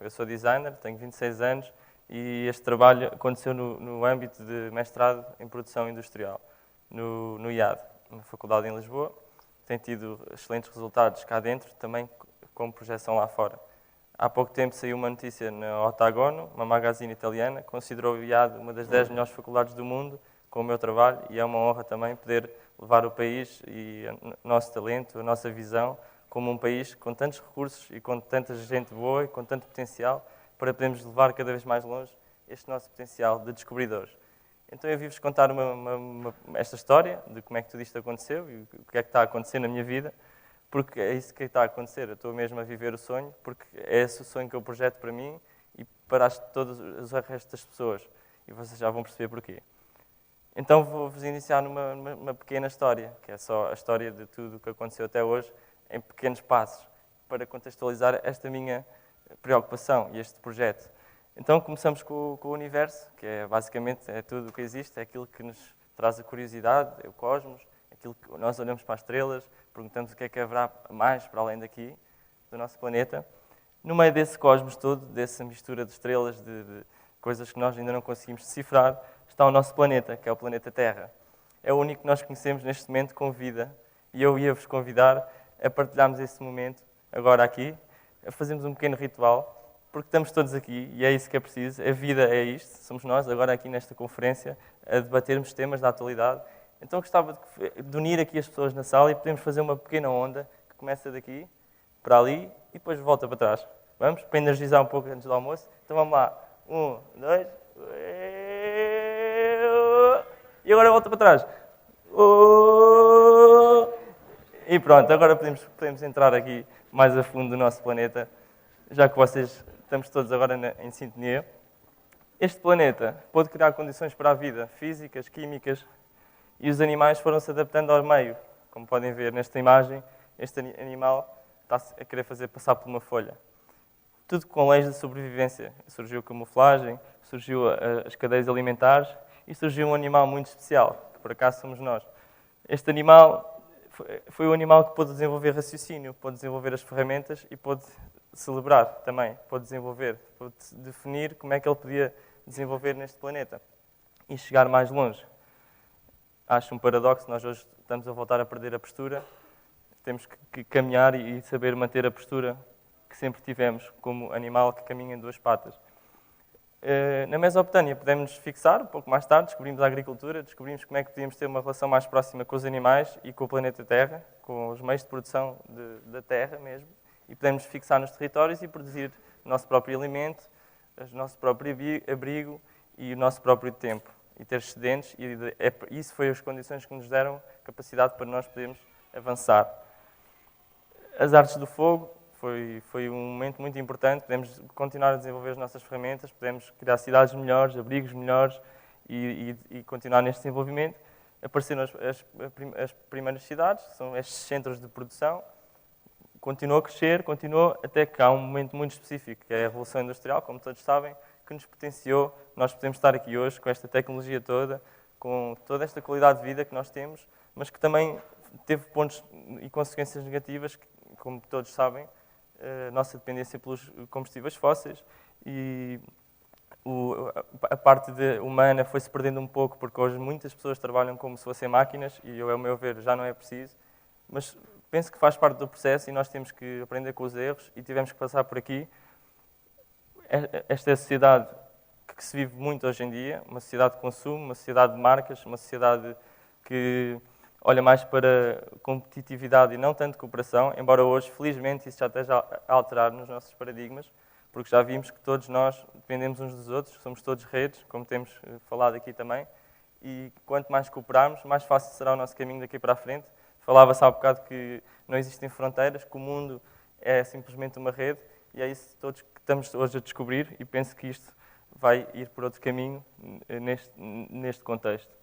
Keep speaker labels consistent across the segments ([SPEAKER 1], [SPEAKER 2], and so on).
[SPEAKER 1] Eu sou designer, tenho 26 anos e este trabalho aconteceu no âmbito de mestrado em produção industrial, no IAD, na Faculdade em Lisboa. Tem tido excelentes resultados cá dentro, também com projeção lá fora. Há pouco tempo saiu uma notícia na Otagono, uma magazine italiana, que considerou o IAD uma das 10 melhores faculdades do mundo com o meu trabalho, e é uma honra também poder levar o país e o nosso talento, a nossa visão, como um país com tantos recursos e com tanta gente boa e com tanto potencial, para podermos levar cada vez mais longe este nosso potencial de descobridores. Então eu vim-vos contar esta história de como é que tudo isto aconteceu e o que é que está a acontecer na minha vida, porque é isso que está a acontecer. Eu estou mesmo a viver o sonho, porque é esse o sonho que eu projeto para mim e para todas as restas das pessoas. E vocês já vão perceber porquê. Então vou-vos iniciar numa pequena história, que é só a história de tudo o que aconteceu até hoje, em pequenos passos, para contextualizar esta minha preocupação e este projeto. Então começamos com o universo, que é basicamente tudo o que existe, é aquilo que nos traz a curiosidade, é o cosmos, aquilo que nós olhamos para as estrelas, perguntamos o que é que haverá mais para além daqui, do nosso planeta. No meio desse cosmos todo, dessa mistura de estrelas, de coisas que nós ainda não conseguimos decifrar, está o nosso planeta, que é o planeta Terra. É o único que nós conhecemos neste momento com vida, e eu ia-vos convidar a partilharmos esse momento, agora aqui, a fazermos um pequeno ritual, porque estamos todos aqui e é isso que é preciso. A vida é isto, somos nós, agora aqui nesta conferência, a debatermos temas da atualidade. Então gostava de unir aqui as pessoas na sala e podemos fazer uma pequena onda que começa daqui para ali e depois volta para trás. Vamos? Para energizar um pouco antes do almoço. Então vamos lá. 1, 2... E agora volta para trás. E pronto, agora podemos entrar aqui mais a fundo do nosso planeta, já que vocês estamos todos agora em sintonia. Este planeta pode criar condições para a vida físicas, químicas, e os animais foram-se adaptando ao meio. Como podem ver nesta imagem, este animal está a querer fazer passar por uma folha. Tudo com leis de sobrevivência. Surgiu a camuflagem, surgiu as cadeias alimentares e surgiu um animal muito especial, que por acaso somos nós. Este animal foi o animal que pôde desenvolver raciocínio, pôde desenvolver as ferramentas e pôde celebrar também, pôde definir como é que ele podia desenvolver neste planeta e chegar mais longe. Acho um paradoxo, nós hoje estamos a voltar a perder a postura, temos que caminhar e saber manter a postura que sempre tivemos como animal que caminha em duas patas. Na Mesopotâmia podemos nos fixar, um pouco mais tarde, descobrimos a agricultura, descobrimos como é que podíamos ter uma relação mais próxima com os animais e com o planeta Terra, com os meios de produção da Terra mesmo, e podemos nos fixar nos territórios e produzir o nosso próprio alimento, o nosso próprio abrigo e o nosso próprio tempo, e ter excedentes, e isso foi as condições que nos deram capacidade para nós podermos avançar. As artes do fogo foi um momento muito importante, podemos continuar a desenvolver as nossas ferramentas, podemos criar cidades melhores, abrigos melhores e continuar neste desenvolvimento. Apareceram as primeiras cidades, são estes centros de produção, continuou a crescer, continuou até que há um momento muito específico, que é a Revolução Industrial, como todos sabem, que nos potenciou, nós podemos estar aqui hoje com esta tecnologia toda, com toda esta qualidade de vida que nós temos, mas que também teve pontos e consequências negativas, como todos sabem, a nossa dependência pelos combustíveis fósseis e a parte humana foi-se perdendo um pouco, porque hoje muitas pessoas trabalham como se fossem máquinas e, ao meu ver, já não é preciso, mas penso que faz parte do processo e nós temos que aprender com os erros e tivemos que passar por aqui. Esta é a sociedade que se vive muito hoje em dia, uma sociedade de consumo, uma sociedade de marcas, uma sociedade que olha mais para competitividade e não tanto cooperação, embora hoje, felizmente, isso já esteja a alterar nos nossos paradigmas, porque já vimos que todos nós dependemos uns dos outros, somos todos redes, como temos falado aqui também, e quanto mais cooperarmos, mais fácil será o nosso caminho daqui para a frente. Falava-se há bocado que não existem fronteiras, que o mundo é simplesmente uma rede, e é isso todos que estamos hoje a descobrir, e penso que isto vai ir por outro caminho neste contexto.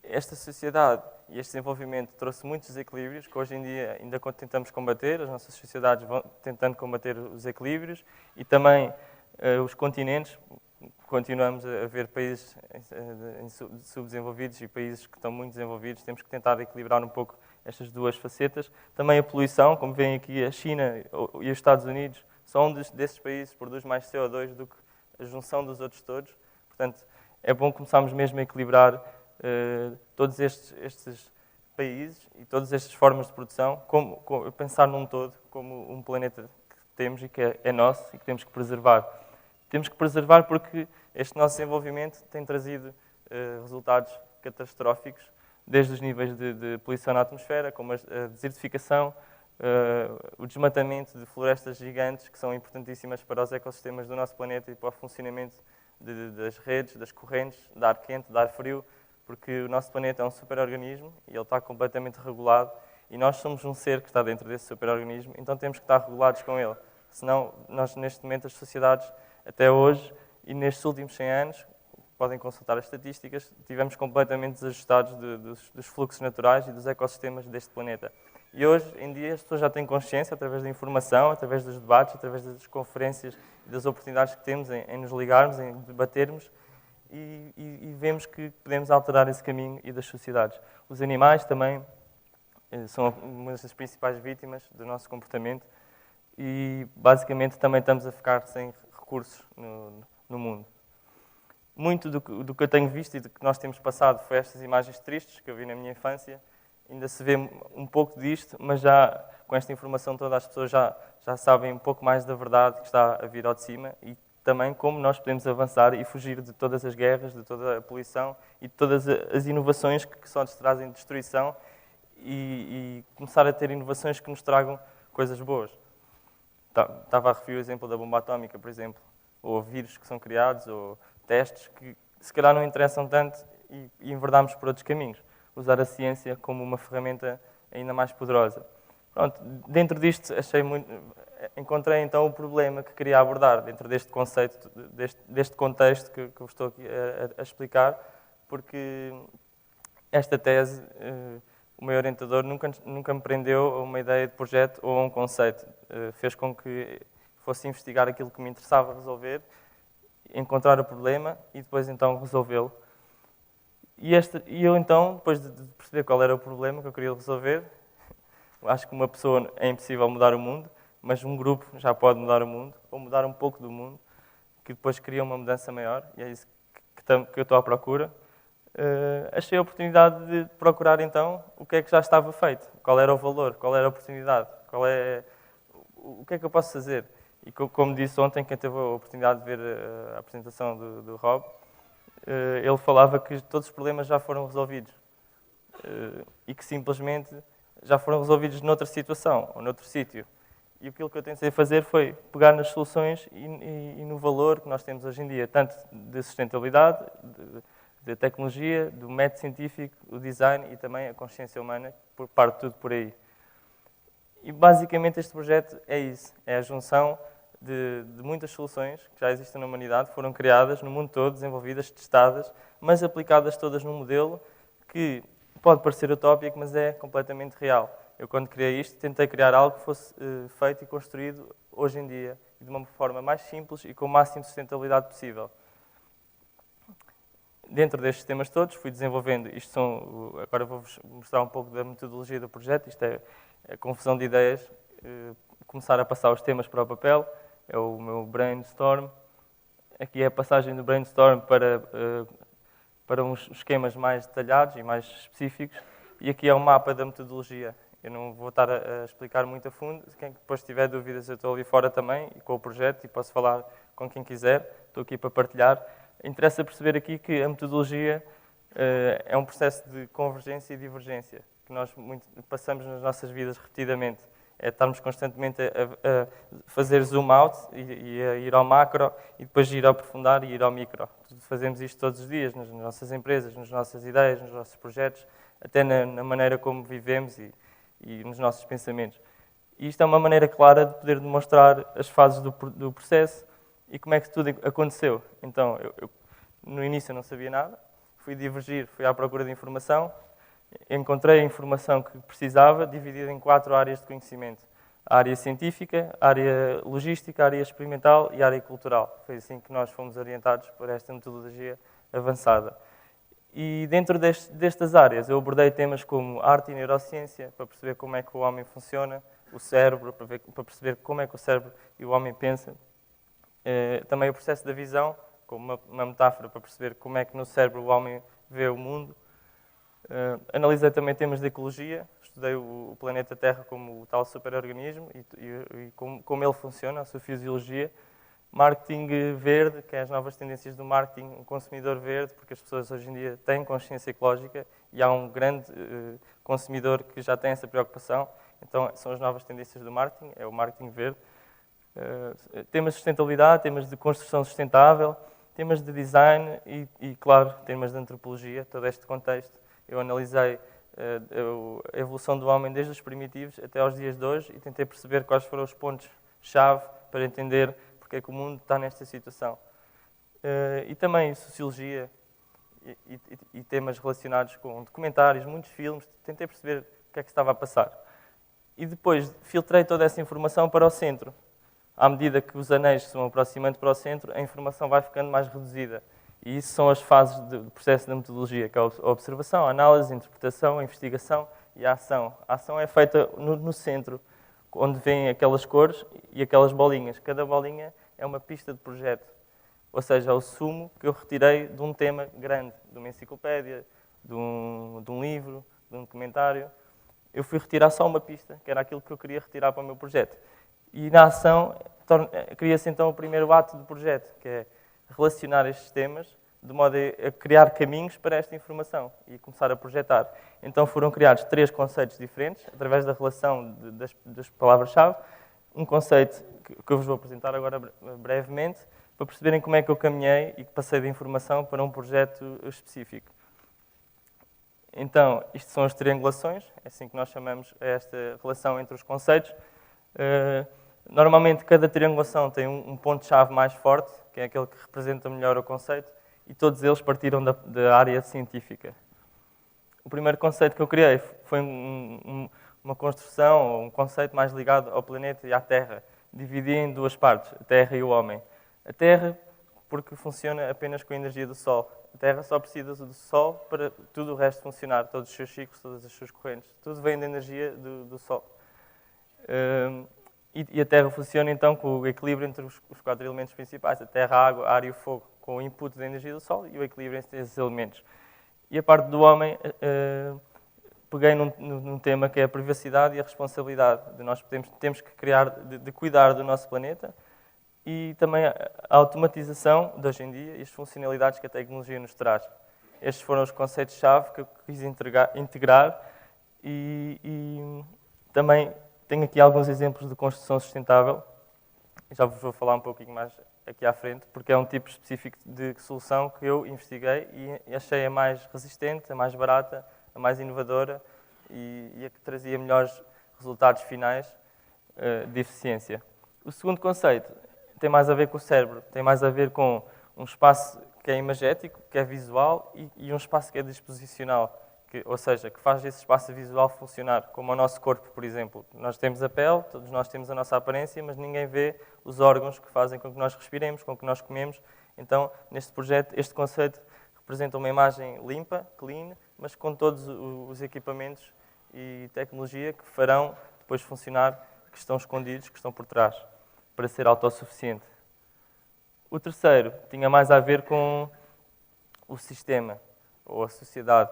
[SPEAKER 1] Esta sociedade e este desenvolvimento trouxe muitos desequilíbrios que hoje em dia ainda tentamos combater, as nossas sociedades vão tentando combater os desequilíbrios e também os continentes. Continuamos a ver países subdesenvolvidos e países que estão muito desenvolvidos. Temos que tentar equilibrar um pouco estas duas facetas. Também a poluição, como veem aqui, a China e os Estados Unidos Só um desses países produz mais CO2 do que a junção dos outros todos. Portanto, é bom começarmos mesmo a equilibrar todos estes países e todas estas formas de produção, pensar num todo, como um planeta que temos e que é nosso e que temos que preservar. Temos que preservar porque este nosso desenvolvimento tem trazido resultados catastróficos, desde os níveis de poluição na atmosfera, como a desertificação, o desmatamento de florestas gigantes, que são importantíssimas para os ecossistemas do nosso planeta e para o funcionamento das redes, das correntes, de ar quente, de ar frio, porque o nosso planeta é um superorganismo e ele está completamente regulado e nós somos um ser que está dentro desse superorganismo, então temos que estar regulados com ele. Senão, nós neste momento, as sociedades, até hoje e nestes últimos 100 anos, podem consultar as estatísticas, tivemos completamente desajustados dos fluxos naturais e dos ecossistemas deste planeta. E hoje em dia as pessoas já têm consciência, através da informação, através dos debates, através das conferências e das oportunidades que temos em nos ligarmos, em debatermos, e vemos que podemos alterar esse caminho e das sociedades. Os animais também são uma das principais vítimas do nosso comportamento e basicamente também estamos a ficar sem recursos no mundo. Muito do que eu tenho visto e do que nós temos passado foi estas imagens tristes que eu vi na minha infância. Ainda se vê um pouco disto, mas já com esta informação toda as pessoas já sabem um pouco mais da verdade que está a vir ao de cima e também como nós podemos avançar e fugir de todas as guerras, de toda a poluição e de todas as inovações que só nos trazem destruição e começar a ter inovações que nos tragam coisas boas. Estava a referir o exemplo da bomba atómica, por exemplo, ou vírus que são criados, ou testes que se calhar não interessam tanto e enverdamos por outros caminhos. Usar a ciência como uma ferramenta ainda mais poderosa. Pronto, dentro disto encontrei então o problema que queria abordar dentro deste conceito, deste contexto que vos estou aqui a explicar, porque esta tese, o meu orientador nunca me prendeu a uma ideia de projeto ou a um conceito. Fez com que fosse investigar aquilo que me interessava resolver, encontrar o problema e depois então resolvê-lo. E eu então, depois de perceber qual era o problema que eu queria resolver, acho que uma pessoa é impossível mudar o mundo, mas um grupo já pode mudar o mundo, ou mudar um pouco do mundo, que depois cria uma mudança maior, e é isso que eu estou à procura. Achei a oportunidade de procurar então o que é que já estava feito, qual era o valor, qual era a oportunidade, o que é que eu posso fazer. E como disse ontem, quem teve a oportunidade de ver a apresentação do Rob, ele falava que todos os problemas já foram resolvidos e que simplesmente já foram resolvidos noutra situação ou noutro sítio. E aquilo que eu tentei fazer foi pegar nas soluções e no valor que nós temos hoje em dia, tanto de sustentabilidade, de tecnologia, do método científico, o design e também a consciência humana, parte tudo por aí. E basicamente este projeto é isso, é a junção de muitas soluções que já existem na humanidade, foram criadas no mundo todo, desenvolvidas, testadas, mas aplicadas todas num modelo que pode parecer utópico, mas é completamente real. Eu, quando criei isto, tentei criar algo que fosse feito e construído hoje em dia, de uma forma mais simples e com o máximo de sustentabilidade possível. Dentro destes temas todos, fui desenvolvendo, agora vou-vos mostrar um pouco da metodologia do projeto, isto é a confusão de ideias, começar a passar os temas para o papel, é o meu brainstorm. Aqui é a passagem do brainstorm para uns esquemas mais detalhados e mais específicos, e aqui é o mapa da metodologia. Eu não vou estar a explicar muito a fundo, quem depois tiver dúvidas eu estou ali fora também, e com o projeto, e posso falar com quem quiser, estou aqui para partilhar. Interessa perceber aqui que a metodologia é um processo de convergência e divergência, que nós passamos nas nossas vidas repetidamente. É estarmos constantemente a fazer zoom out e a ir ao macro e depois ir ao aprofundar e ir ao micro. Fazemos isto todos os dias, nas nossas empresas, nas nossas ideias, nos nossos projetos, até na maneira como vivemos e nos nossos pensamentos. E isto é uma maneira clara de poder demonstrar as fases do processo e como é que tudo aconteceu. Então, eu no início não sabia nada, fui divergir, fui à procura de informação, encontrei a informação que precisava, dividida em 4 áreas de conhecimento. A área científica, a área logística, a área experimental e a área cultural. Foi assim que nós fomos orientados por esta metodologia avançada. E dentro destas áreas eu abordei temas como arte e neurociência, para perceber como é que o homem funciona, o cérebro, para perceber como é que o cérebro e o homem pensam. Também o processo da visão, como uma metáfora para perceber como é que no cérebro o homem vê o mundo. Analisei também temas de ecologia, estudei o planeta Terra como o tal superorganismo e como ele funciona, a sua fisiologia. Marketing verde, que é as novas tendências do marketing, um consumidor verde, porque as pessoas hoje em dia têm consciência ecológica e há um grande consumidor que já tem essa preocupação. Então, são as novas tendências do marketing, é o marketing verde. Temas de sustentabilidade, temas de construção sustentável, temas de design e, claro, temas de antropologia, todo este contexto. Eu analisei a evolução do homem desde os primitivos até aos dias de hoje e tentei perceber quais foram os pontos-chave para entender porque é que o mundo está nesta situação. E também sociologia e temas relacionados com documentários, muitos filmes, tentei perceber o que é que estava a passar. E depois filtrei toda essa informação para o centro. À medida que os anéis se vão aproximando para o centro, a informação vai ficando mais reduzida. E isso são as fases do processo da metodologia, que é a observação, a análise, a interpretação, a investigação e a ação. A ação é feita no centro, onde vêm aquelas cores e aquelas bolinhas. Cada bolinha é uma pista de projeto. Ou seja, é o sumo que eu retirei de um tema grande, de uma enciclopédia, de um livro, de um documentário. Eu fui retirar só uma pista, que era aquilo que eu queria retirar para o meu projeto. E na ação, cria-se então o primeiro ato do projeto, que é relacionar estes temas de modo a criar caminhos para esta informação e começar a projetar. Então foram criados 3 conceitos diferentes, através da relação das palavras-chave. Um conceito que eu vos vou apresentar agora brevemente, para perceberem como é que eu caminhei e que passei de informação para um projeto específico. Então, isto são as triangulações, é assim que nós chamamos esta relação entre os conceitos. Normalmente, cada triangulação tem um ponto-chave mais forte, que é aquele que representa melhor o conceito, e todos eles partiram da área científica. O primeiro conceito que eu criei foi uma construção, ou um conceito mais ligado ao planeta e à Terra. Dividi em 2 partes, a Terra e o homem. A Terra, porque funciona apenas com a energia do Sol. A Terra só precisa do Sol para tudo o resto funcionar, todos os seus ciclos, todas as suas correntes. Tudo vem da energia do Sol. E a Terra funciona então com o equilíbrio entre os 4 elementos principais, a terra, a água, a ar e o fogo, com o input da energia do Sol e o equilíbrio entre esses elementos. E a parte do homem, peguei num tema que é a privacidade e a responsabilidade. Nós temos que de cuidar do nosso planeta e também a automatização de hoje em dia e as funcionalidades que a tecnologia nos traz. Estes foram os conceitos-chave que eu quis integrar e também tenho aqui alguns exemplos de construção sustentável. Já vos vou falar um pouquinho mais aqui à frente, porque é um tipo específico de solução que eu investiguei e achei a mais resistente, a mais barata, a mais inovadora e a que trazia melhores resultados finais de eficiência. O segundo conceito tem mais a ver com o cérebro, tem mais a ver com um espaço que é imagético, que é visual e um espaço que é disposicional. Ou seja, que faz esse espaço visual funcionar, como o nosso corpo, por exemplo. Nós temos a pele, todos nós temos a nossa aparência, mas ninguém vê os órgãos que fazem com que nós respiremos, com que nós comemos. Então, neste projeto, este conceito representa uma imagem limpa, clean, mas com todos os equipamentos e tecnologia que farão depois funcionar, que estão escondidos, que estão por trás, para ser autossuficiente. O terceiro tinha mais a ver com o sistema, ou a sociedade.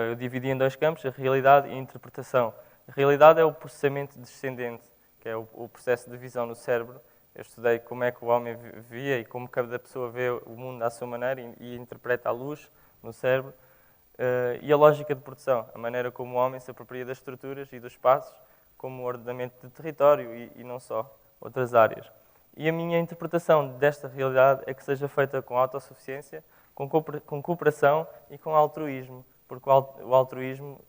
[SPEAKER 1] Eu dividi em 2 campos, a realidade e a interpretação. A realidade é o processamento descendente, que é o processo de visão no cérebro. Eu estudei como é que o homem via e como cada pessoa vê o mundo à sua maneira e interpreta a luz no cérebro. E a lógica de produção, a maneira como o homem se apropria das estruturas e dos espaços, como o ordenamento de território e não só, outras áreas. E a minha interpretação desta realidade é que seja feita com autossuficiência, com cooperação e com altruísmo, porque o altruísmo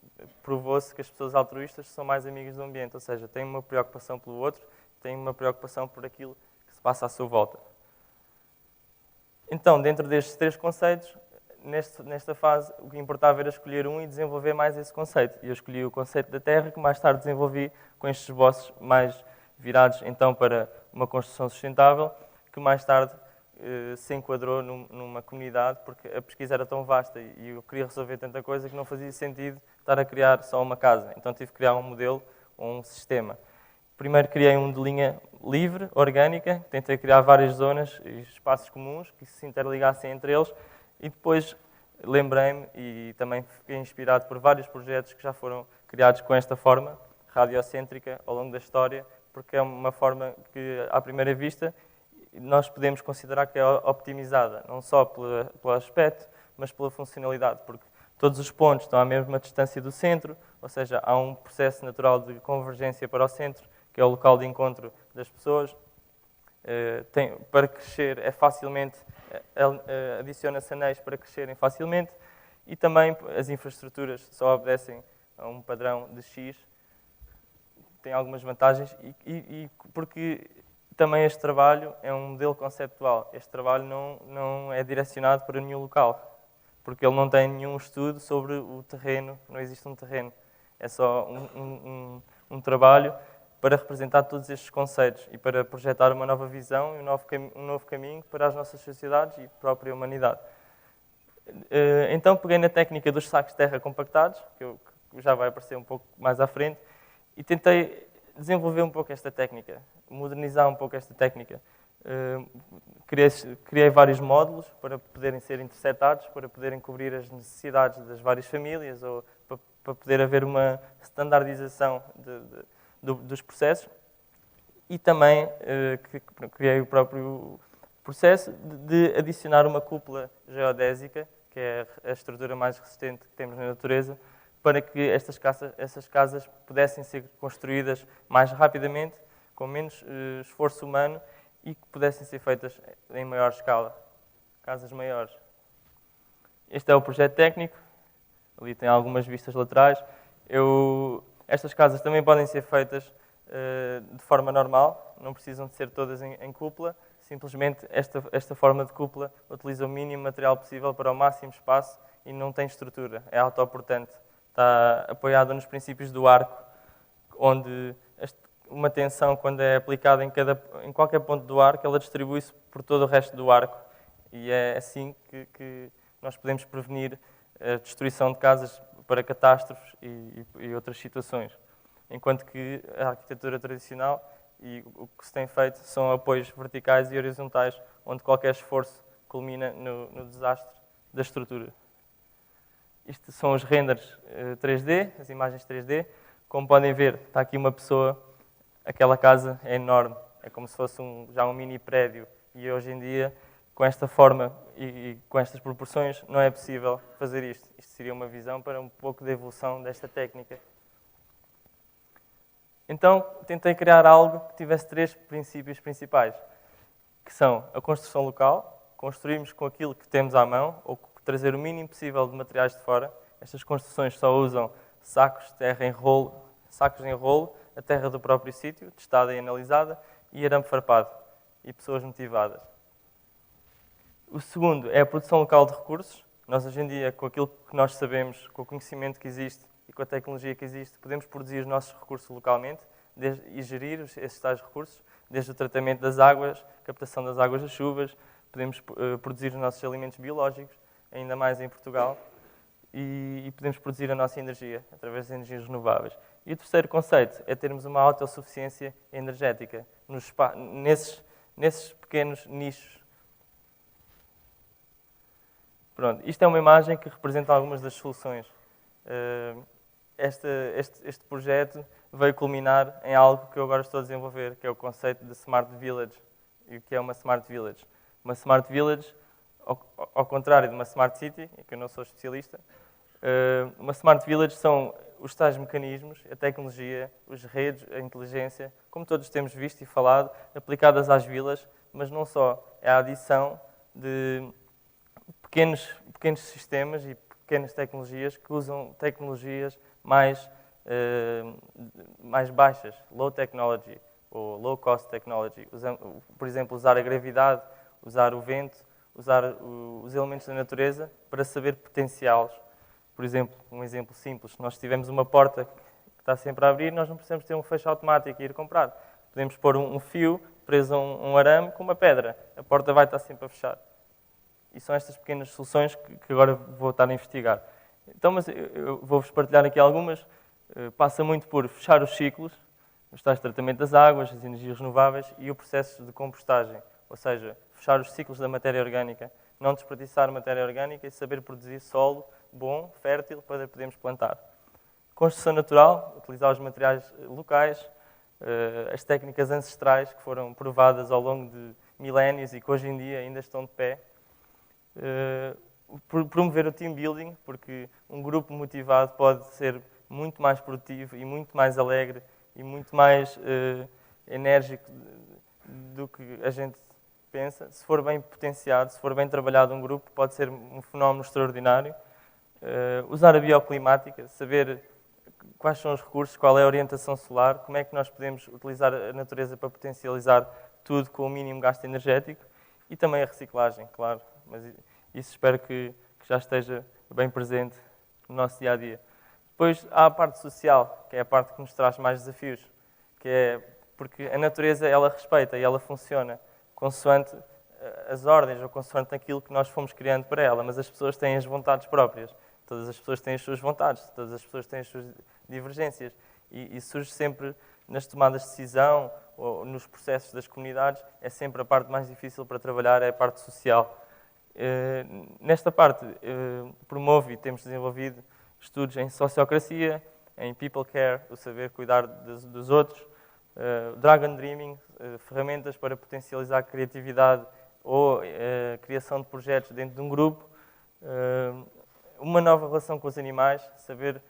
[SPEAKER 1] provou-se que as pessoas altruístas são mais amigas do ambiente, ou seja, têm uma preocupação pelo outro, têm uma preocupação por aquilo que se passa à sua volta. Então, dentro destes 3 conceitos, nesta fase, o que importava era escolher um e desenvolver mais esse conceito. E eu escolhi o conceito da Terra, que mais tarde desenvolvi com estes esboços mais virados então para uma construção sustentável, que mais tarde se enquadrou numa comunidade, porque a pesquisa era tão vasta e eu queria resolver tanta coisa que não fazia sentido estar a criar só uma casa. Então tive que criar um modelo ou um sistema. Primeiro criei um de linha livre, orgânica, tentei criar várias zonas e espaços comuns que se interligassem entre eles e depois lembrei-me e também fiquei inspirado por vários projetos que já foram criados com esta forma, radiocêntrica, ao longo da história, porque é uma forma que, à primeira vista, nós podemos considerar que é optimizada, não só pelo aspecto, mas pela funcionalidade, porque todos os pontos estão à mesma distância do centro, ou seja, há um processo natural de convergência para o centro, que é o local de encontro das pessoas. Para crescer é facilmente, adiciona-se anéis para crescerem facilmente e também as infraestruturas só obedecem a um padrão de X. Tem algumas vantagens e porque também este trabalho é um modelo conceptual. Este trabalho não é direcionado para nenhum local, porque ele não tem nenhum estudo sobre o terreno, não existe um terreno. É só um trabalho para representar todos estes conceitos e para projetar uma nova visão e um novo caminho para as nossas sociedades e a própria humanidade. Então peguei na técnica dos sacos de terra compactados, que já vai aparecer um pouco mais à frente, e tentei desenvolver um pouco esta técnica, modernizar um pouco esta técnica. Criei vários módulos para poderem ser intersetados, para poderem cobrir as necessidades das várias famílias ou para poder haver uma standardização dos processos e também criei o próprio processo de adicionar uma cúpula geodésica, que é a estrutura mais resistente que temos na natureza, para que essas casas pudessem ser construídas mais rapidamente, com menos esforço humano e que pudessem ser feitas em maior escala, casas maiores. Este é o projeto técnico, ali tem algumas vistas laterais. Estas casas também podem ser feitas de forma normal, não precisam de ser todas em cúpula, simplesmente esta forma de cúpula utiliza o mínimo material possível para o máximo espaço e não tem estrutura, é autoportante. Está apoiada nos princípios do arco, onde uma tensão, quando é aplicada em qualquer ponto do arco, ela distribui-se por todo o resto do arco. E é assim que nós podemos prevenir a destruição de casas para catástrofes e outras situações. Enquanto que a arquitetura tradicional e o que se tem feito são apoios verticais e horizontais, onde qualquer esforço culmina no desastre da estrutura. Isto são os renders 3D, as imagens 3D. Como podem ver, está aqui uma pessoa, aquela casa é enorme, é como se fosse já um mini prédio. E hoje em dia, com esta forma e com estas proporções, não é possível fazer isto. Isto seria uma visão para um pouco de evolução desta técnica. Então, tentei criar algo que tivesse 3 princípios principais, que são a construção local, construirmos com aquilo que temos à mão, ou trazer o mínimo possível de materiais de fora. Estas construções só usam sacos de terra em rolo, a terra do próprio sítio, testada e analisada, e arame farpado, e pessoas motivadas. O segundo é a produção local de recursos. Nós, hoje em dia, com aquilo que nós sabemos, com o conhecimento que existe e com a tecnologia que existe, podemos produzir os nossos recursos localmente e gerir esses tais recursos, desde o tratamento das águas, captação das águas das chuvas, podemos produzir os nossos alimentos biológicos, ainda mais em Portugal, e podemos produzir a nossa energia através de energias renováveis. E o terceiro conceito é termos uma autossuficiência energética nesses pequenos nichos. Pronto, isto é uma imagem que representa algumas das soluções. Este projeto veio culminar em algo que eu agora estou a desenvolver, que é o conceito de Smart Village. E o que é uma Smart Village? Uma Smart Village, ao contrário de uma Smart City, em que eu não sou especialista, uma Smart Village são os tais mecanismos, a tecnologia, as redes, a inteligência, como todos temos visto e falado, aplicadas às vilas, mas não só. É a adição de pequenos sistemas e pequenas tecnologias que usam tecnologias mais baixas, low technology ou low cost technology. Por exemplo, usar a gravidade, usar o vento, usar os elementos da natureza para saber potenciá-los. Por exemplo, um exemplo simples, se nós tivermos uma porta que está sempre a abrir, nós não precisamos ter um fecho automático e ir comprar. Podemos pôr um fio preso a um arame com uma pedra. A porta vai estar sempre a fechar. E são estas pequenas soluções que agora vou estar a investigar. Então, mas eu vou-vos partilhar aqui algumas. Passa muito por fechar os ciclos, os tais tratamento das águas, as energias renováveis e o processo de compostagem. Ou seja, fechar os ciclos da matéria orgânica, não desperdiçar matéria orgânica e saber produzir solo bom, fértil, para podermos plantar. Construção natural, utilizar os materiais locais, as técnicas ancestrais que foram provadas ao longo de milénios e que hoje em dia ainda estão de pé. Promover o team building, porque um grupo motivado pode ser muito mais produtivo e muito mais alegre e muito mais enérgico do que a gente pensa. Se for bem potenciado, se for bem trabalhado um grupo, pode ser um fenómeno extraordinário. Usar a bioclimática, saber quais são os recursos, qual é a orientação solar, como é que nós podemos utilizar a natureza para potencializar tudo com o mínimo gasto energético e também a reciclagem, claro. Mas isso espero que já esteja bem presente no nosso dia-a-dia. Depois há a parte social, que é a parte que nos traz mais desafios, que é porque a natureza ela respeita e ela funciona consoante as ordens ou consoante aquilo que nós fomos criando para ela, mas as pessoas têm as vontades próprias. Todas as pessoas têm as suas vontades, todas as pessoas têm as suas divergências e surge sempre nas tomadas de decisão ou nos processos das comunidades, é sempre a parte mais difícil para trabalhar, é a parte social. Nesta parte, promovo e temos desenvolvido estudos em sociocracia, em people care, o saber cuidar dos outros, dragon dreaming, ferramentas para potencializar a criatividade ou a criação de projetos dentro de um grupo, uma nova relação com os animais, saber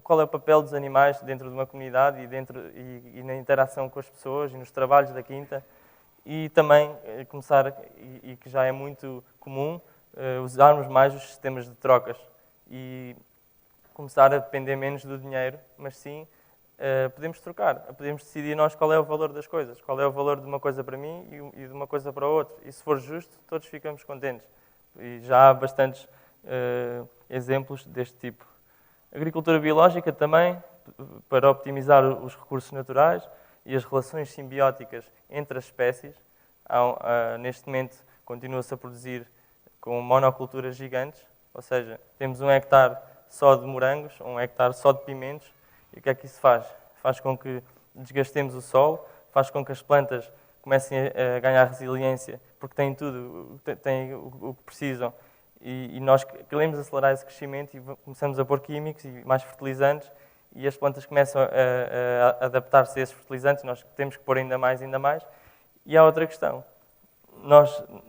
[SPEAKER 1] qual é o papel dos animais dentro de uma comunidade e na interação com as pessoas e nos trabalhos da quinta. E também começar, e que já é muito comum, usarmos mais os sistemas de trocas e começar a depender menos do dinheiro, mas sim podemos trocar, podemos decidir nós qual é o valor das coisas, qual é o valor de uma coisa para mim e de uma coisa para o outro. E se for justo, todos ficamos contentes. E já há bastantes exemplos deste tipo. Agricultura biológica também, para optimizar os recursos naturais e as relações simbióticas entre as espécies. Neste momento, continua-se a produzir com monoculturas gigantes, ou seja, temos 1 hectare só de morangos, 1 hectare só de pimentos, e o que é que isso faz? Faz com que desgastemos o solo, faz com que as plantas comecem a ganhar resiliência, porque têm tudo, têm o que precisam, e nós queremos acelerar esse crescimento e começamos a pôr químicos e mais fertilizantes, e as plantas começam a adaptar-se a esses fertilizantes, nós temos que pôr ainda mais. E há outra questão.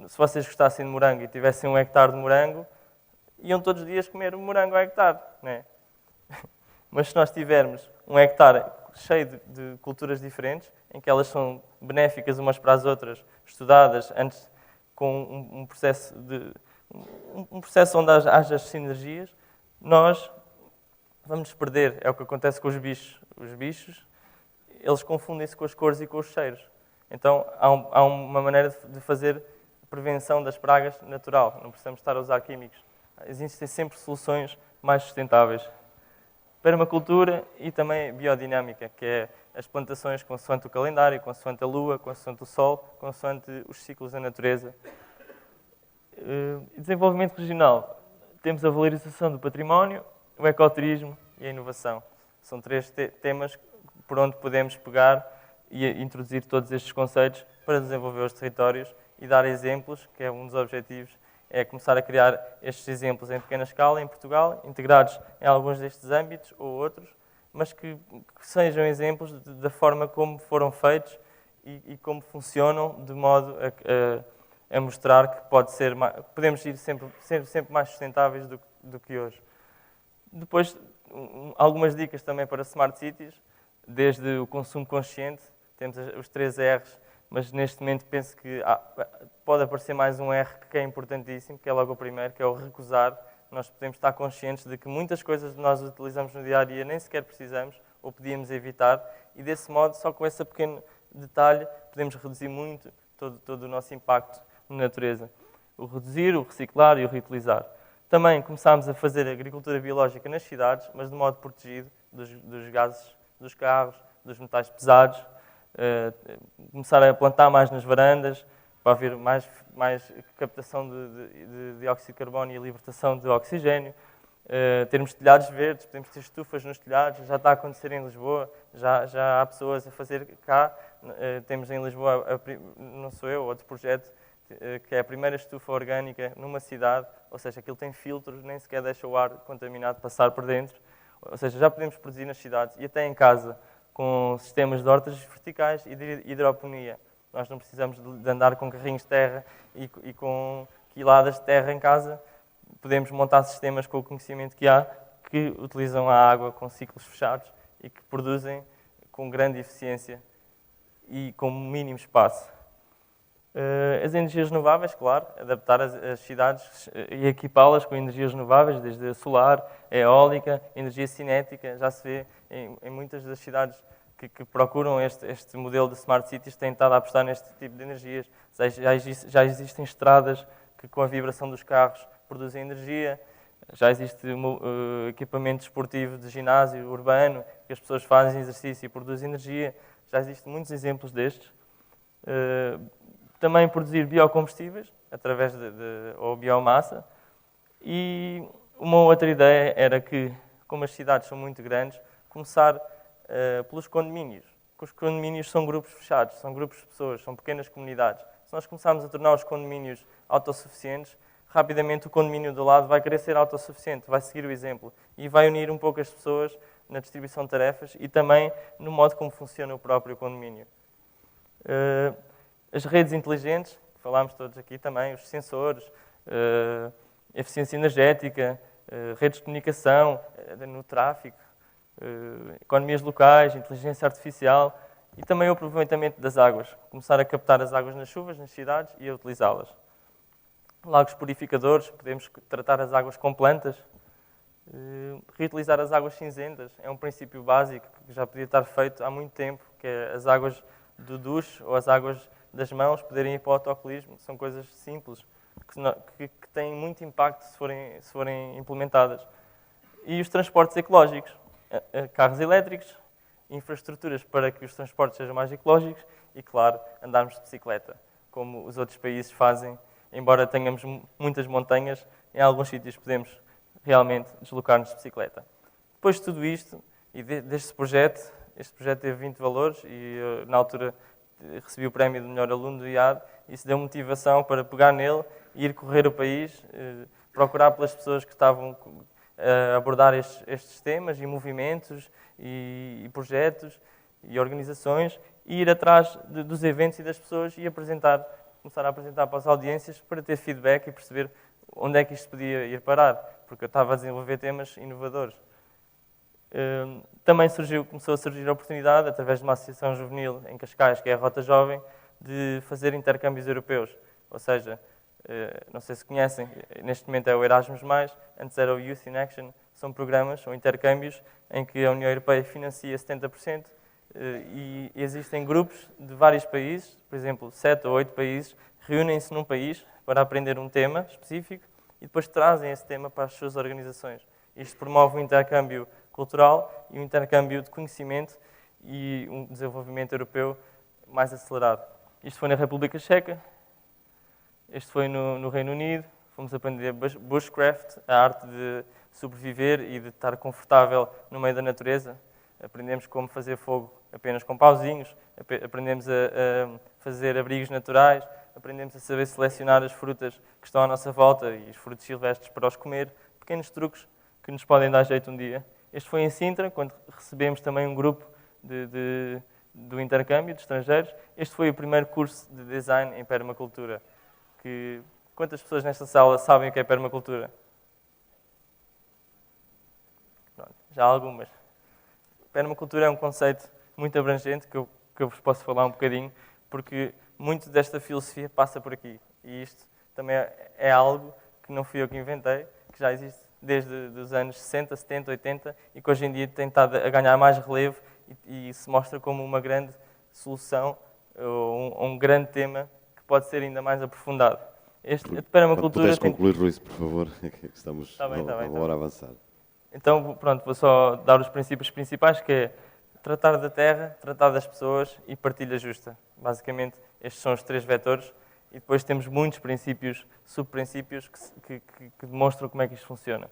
[SPEAKER 1] Se vocês gostassem de morango e tivessem 1 hectare de morango, iam todos os dias comer um morango ao hectare, não é? Mas se nós tivermos 1 hectare cheio de culturas diferentes, em que elas são benéficas umas para as outras, estudadas antes com um processo onde haja as sinergias, nós vamos perder. É o que acontece com os bichos. Os bichos, eles confundem-se com as cores e com os cheiros. Então, há uma maneira de fazer prevenção das pragas natural. Não precisamos estar a usar químicos. Existem sempre soluções mais sustentáveis. Permacultura e também biodinâmica, que é as plantações consoante o calendário, consoante a lua, consoante o sol, consoante os ciclos da natureza. Desenvolvimento regional. Temos a valorização do património, o ecoturismo e a inovação. São 3 temas por onde podemos pegar e introduzir todos estes conceitos para desenvolver os territórios e dar exemplos, que é um dos objetivos, é começar a criar estes exemplos em pequena escala em Portugal, integrados em alguns destes âmbitos ou outros, mas que sejam exemplos da forma como foram feitos e como funcionam, de modo a mostrar que podemos ser sempre mais sustentáveis do que hoje. Depois, algumas dicas também para Smart Cities, desde o consumo consciente, temos os 3 R's, mas neste momento penso que pode aparecer mais um R que é importantíssimo, que é logo o primeiro, que é o recusar. Nós podemos estar conscientes de que muitas coisas que nós utilizamos no dia-a-dia nem sequer precisamos ou podíamos evitar, e desse modo, só com esse pequeno detalhe, podemos reduzir muito todo o nosso impacto na natureza. O reduzir, o reciclar e o reutilizar. Também começámos a fazer agricultura biológica nas cidades, mas de modo protegido dos gases dos carros, dos metais pesados. começar a plantar mais nas varandas, para haver mais captação de dióxido de carbono e libertação de oxigênio. Termos telhados verdes, podemos ter estufas nos telhados, já está a acontecer em Lisboa, já há pessoas a fazer cá. Temos em Lisboa, não sou eu, outro projeto, que é a primeira estufa orgânica numa cidade, ou seja, aquilo tem filtros, nem sequer deixa o ar contaminado passar por dentro. Ou seja, já podemos produzir nas cidades e até em casa, com sistemas de hortas verticais e de hidroponia. Nós não precisamos de andar com carrinhos de terra e com quiladas de terra em casa. Podemos montar sistemas com o conhecimento que há, que utilizam a água com ciclos fechados e que produzem com grande eficiência e com mínimo espaço. As energias renováveis, claro, adaptar as cidades e equipá-las com energias renováveis, desde a solar, a eólica, energia cinética. Já se vê em muitas das cidades que procuram este modelo de Smart Cities, têm estado a apostar neste tipo de energias. Já existem estradas que, com a vibração dos carros, produzem energia. Já existe equipamento esportivo de ginásio urbano, que as pessoas fazem exercício e produzem energia. Já existem muitos exemplos destes. Também produzir biocombustíveis, através ou biomassa. E uma outra ideia era que, como as cidades são muito grandes, começar pelos condomínios. Os condomínios são grupos fechados, são grupos de pessoas, são pequenas comunidades. Se nós começarmos a tornar os condomínios autossuficientes, rapidamente o condomínio do lado vai querer ser autossuficiente, vai seguir o exemplo e vai unir um pouco as pessoas na distribuição de tarefas e também no modo como funciona o próprio condomínio. As redes inteligentes, que falámos todos aqui também, os sensores, eficiência energética, redes de comunicação, no tráfego, economias locais, inteligência artificial e também o aproveitamento das águas. Começar a captar as águas nas chuvas, nas cidades e a utilizá-las. Lagos purificadores, podemos tratar as águas com plantas. Reutilizar as águas cinzentas é um princípio básico que já podia estar feito há muito tempo, que é as águas do duche ou as águas das mãos poderem ir para o autocolismo. São coisas simples que têm muito impacto se forem implementadas. E os transportes ecológicos, carros elétricos, infraestruturas para que os transportes sejam mais ecológicos e, claro, andarmos de bicicleta, como os outros países fazem. Embora tenhamos muitas montanhas, em alguns sítios podemos realmente deslocar-nos de bicicleta. Depois de tudo isto, e deste projeto, este projeto teve 20 valores e na altura recebi o prémio de melhor aluno do IAD, e isso deu motivação para pegar nele e ir correr o país, procurar pelas pessoas que estavam a abordar estes temas e movimentos e projetos e organizações e ir atrás dos eventos e das pessoas e começar a apresentar para as audiências para ter feedback e perceber onde é que isto podia ir parar, porque eu estava a desenvolver temas inovadores. Também começou a surgir a oportunidade, através de uma associação juvenil em Cascais, que é a Rota Jovem, de fazer intercâmbios europeus. Ou seja, não sei se conhecem, neste momento é o Erasmus+, antes era o Youth in Action, são programas, são intercâmbios em que a União Europeia financia 70%, e existem grupos de vários países, por exemplo, 7 ou 8 países, reúnem-se num país para aprender um tema específico e depois trazem esse tema para as suas organizações. Isto promove um intercâmbio cultural e um intercâmbio de conhecimento e um desenvolvimento europeu mais acelerado. Isto foi na República Checa, este foi no Reino Unido, fomos aprender bushcraft, a arte de sobreviver e de estar confortável no meio da natureza. Aprendemos como fazer fogo apenas com pauzinhos, aprendemos a fazer abrigos naturais, aprendemos a saber selecionar as frutas que estão à nossa volta e os frutos silvestres para os comer, pequenos truques que nos podem dar jeito um dia. Este foi em Sintra, quando recebemos também um grupo do intercâmbio de estrangeiros. Este foi o primeiro curso de design em permacultura. Quantas pessoas nesta sala sabem o que é permacultura? Pronto, já há algumas. Permacultura é um conceito muito abrangente que eu vos posso falar um bocadinho, porque muito desta filosofia passa por aqui. E isto também é algo que não fui eu que inventei, que já existe desde os anos 60, 70, 80 e que hoje em dia tem estado a ganhar mais relevo e se mostra como uma grande solução ou um grande tema que pode ser ainda mais aprofundado. A permacultura
[SPEAKER 2] Podes concluir, Rui, por favor, que estamos
[SPEAKER 1] Tá bem.
[SPEAKER 2] a avançar.
[SPEAKER 1] Então, pronto, vou só dar os princípios principais, que é tratar da terra, tratar das pessoas e partilha justa. Basicamente, estes são os 3 vetores. E depois temos muitos princípios, subprincípios, que demonstram como é que isto funciona.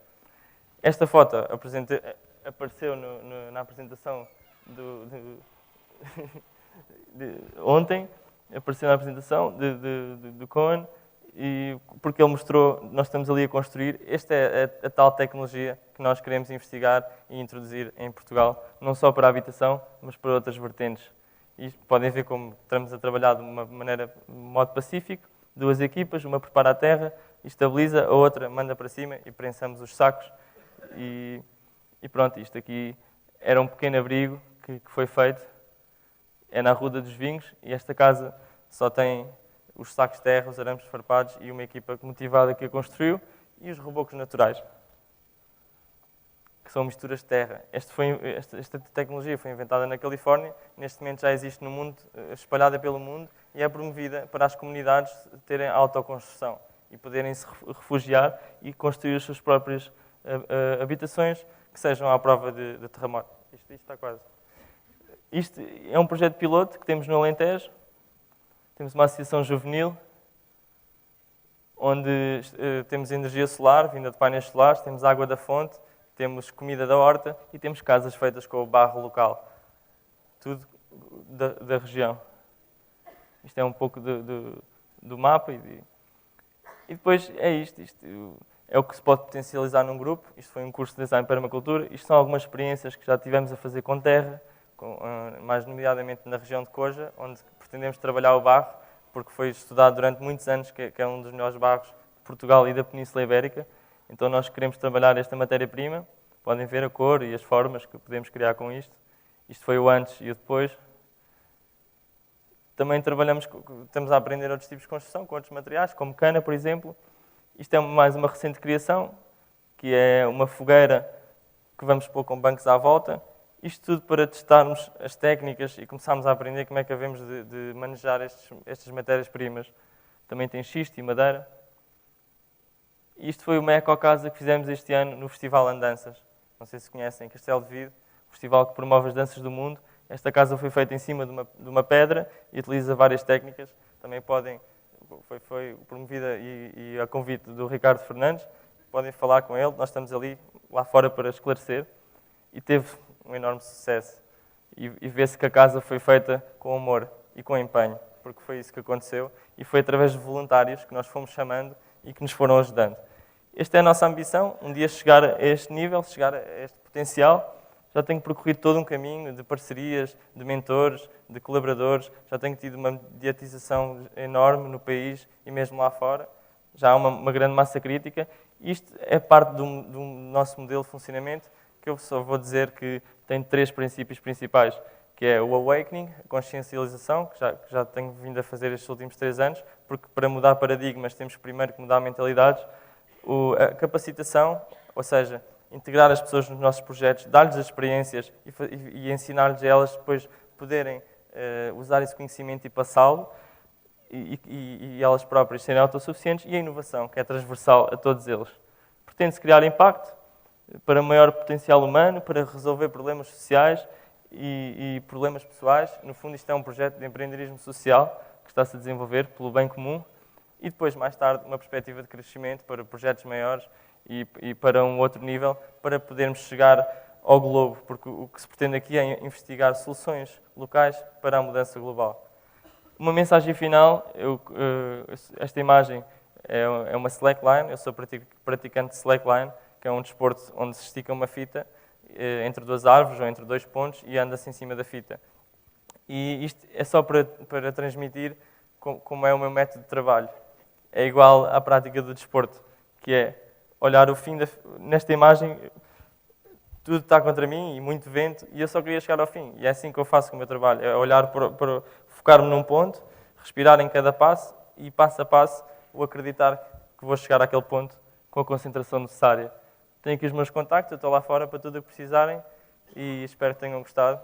[SPEAKER 1] Esta foto apareceu na apresentação ontem, apareceu na apresentação do Cohen, e porque ele mostrou, nós estamos ali a construir, esta é a tal tecnologia que nós queremos investigar e introduzir em Portugal, não só para a habitação, mas para outras vertentes. E podem ver como estamos a trabalhar de uma maneira, de modo pacífico, 2 equipas, uma prepara a terra, estabiliza, a outra manda para cima e prensamos os sacos. E pronto, isto aqui era um pequeno abrigo que foi feito, é na Ruda dos Vinhos, e esta casa só tem os sacos de terra, os arames farpados e uma equipa motivada que a construiu, e os rebocos naturais, que são misturas de terra. Esta tecnologia foi inventada na Califórnia, neste momento já existe no mundo, espalhada pelo mundo, e é promovida para as comunidades terem autoconstrução e poderem se refugiar e construir as suas próprias habitações que sejam à prova de terremoto. Isto está quase. Isto é um projeto piloto que temos no Alentejo. Temos uma associação juvenil, onde temos energia solar, vinda de painéis solares, temos água da fonte, temos comida da horta e temos casas feitas com o barro local. Tudo da região. Isto é um pouco do mapa e depois é isto é o que se pode potencializar num grupo. Isto foi um curso de design de permacultura. Isto são algumas experiências que já tivemos a fazer com terra, mais nomeadamente na região de Coja, onde pretendemos trabalhar o barro, porque foi estudado durante muitos anos, que é um dos melhores barros de Portugal e da Península Ibérica. Então nós queremos trabalhar esta matéria-prima. Podem ver a cor e as formas que podemos criar com isto. Isto foi o antes e o depois. Também estamos a aprender outros tipos de construção, com outros materiais, como cana, por exemplo. Isto é mais uma recente criação, que é uma fogueira que vamos pôr com bancos à volta. Isto tudo para testarmos as técnicas e começarmos a aprender como é que havemos de manejar estas matérias-primas. Também tem xisto e madeira. Isto foi uma ecocasa que fizemos este ano no Festival Andanças. Não sei se conhecem, Castelo de Vide, festival que promove as danças do mundo. Esta casa foi feita em cima de uma pedra e utiliza várias técnicas. Também foi promovida e a convite do Ricardo Fernandes. Podem falar com ele, nós estamos ali, lá fora, para esclarecer. E teve um enorme sucesso. E vê-se que a casa foi feita com amor e com empenho, porque foi isso que aconteceu. E foi através de voluntários que nós fomos chamando e que nos foram ajudando. Esta é a nossa ambição, um dia chegar a este nível, chegar a este potencial. Já tenho percorrido todo um caminho de parcerias, de mentores, de colaboradores. Já tenho tido uma mediatização enorme no país e mesmo lá fora. Já há uma grande massa crítica. Isto é parte do nosso modelo de funcionamento, que eu só vou dizer que tem 3 princípios principais, que é o awakening, a consciencialização, que já tenho vindo a fazer estes últimos 3 anos, porque para mudar paradigmas temos primeiro que mudar mentalidades. A capacitação, ou seja, integrar as pessoas nos nossos projetos, dar-lhes as experiências e ensinar-lhes a elas depois poderem usar esse conhecimento e passá-lo, e elas próprias serem autossuficientes. E a inovação, que é transversal a todos eles. Pretende-se criar impacto para maior potencial humano, para resolver problemas sociais e problemas pessoais. No fundo, isto é um projeto de empreendedorismo social que está-se a desenvolver pelo bem comum. E depois, mais tarde, uma perspectiva de crescimento para projetos maiores e para um outro nível, para podermos chegar ao globo, porque o que se pretende aqui é investigar soluções locais para a mudança global. Uma mensagem final, esta imagem é uma slackline, eu sou praticante de slackline, que é um desporto onde se estica uma fita entre 2 árvores ou entre 2 pontos e anda-se em cima da fita. E isto é só para transmitir como é o meu método de trabalho. É igual à prática do desporto, que é olhar o fim nesta imagem, tudo está contra mim e muito vento, e eu só queria chegar ao fim. E é assim que eu faço com o meu trabalho, é olhar para focar-me num ponto, respirar em cada passo e passo a passo o acreditar que vou chegar àquele ponto com a concentração necessária. Tenho aqui os meus contactos, eu estou lá fora para tudo o que precisarem e espero que tenham gostado.